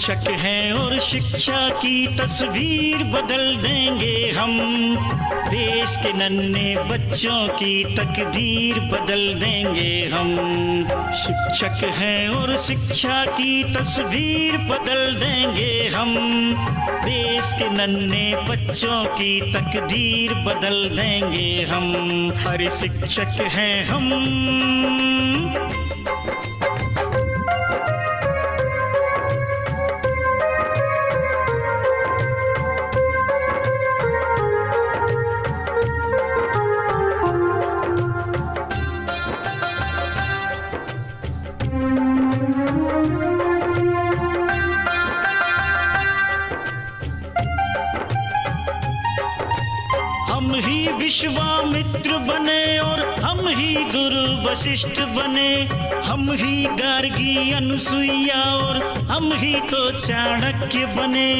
शिक्षक हैं और शिक्षा की तस्वीर बदल देंगे हम। देश के नन्हे बच्चों की तकदीर बदल देंगे हम। शिक्षक हैं और शिक्षा की तस्वीर बदल देंगे हम। देश के नन्हे बच्चों की तकदीर बदल देंगे हम। अरे शिक्षक हैं हम। हम ही विश्वामित्र बने और हम ही गुरु वशिष्ठ बने। हम ही गार्गी अनुसुईया और हम ही तो चाणक्य बने।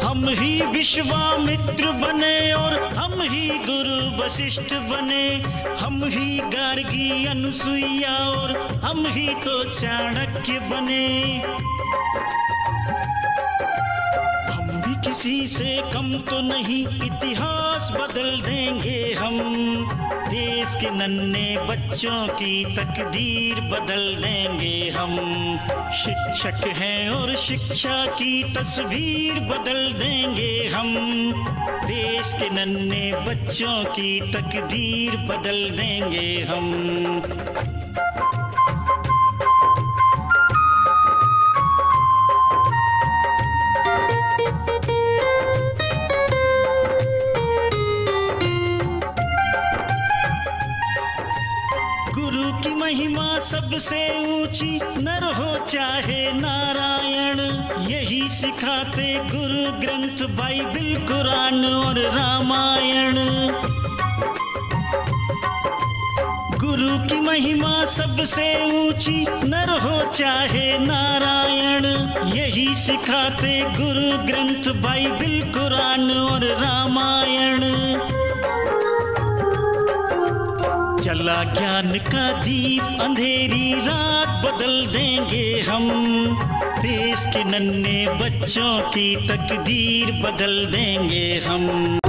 हम ही विश्वामित्र बने और हम ही गुरु वशिष्ठ बने। हम ही गार्गी अनुसुईया और हम ही तो चाणक्य बने। किसी से कम तो नहीं, इतिहास बदल देंगे हम। देश के नन्हे बच्चों की तकदीर बदल देंगे हम। शिक्षक हैं और शिक्षा की तस्वीर बदल देंगे हम। देश के नन्हे बच्चों की तकदीर बदल देंगे हम। गुरु की महिमा सबसे ऊंची, नर हो चाहे नारायण। यही सिखाते गुरु ग्रंथ बाइबिल कुरान और रामायण। गुरु की महिमा सबसे ऊंची, नर हो चाहे नारायण। यही सिखाते गुरु ग्रंथ बाइबिल कुरान और रामायण। चला ज्ञान का दीप, अंधेरी रात बदल देंगे हम। देश के नन्हे बच्चों की तकदीर बदल देंगे हम।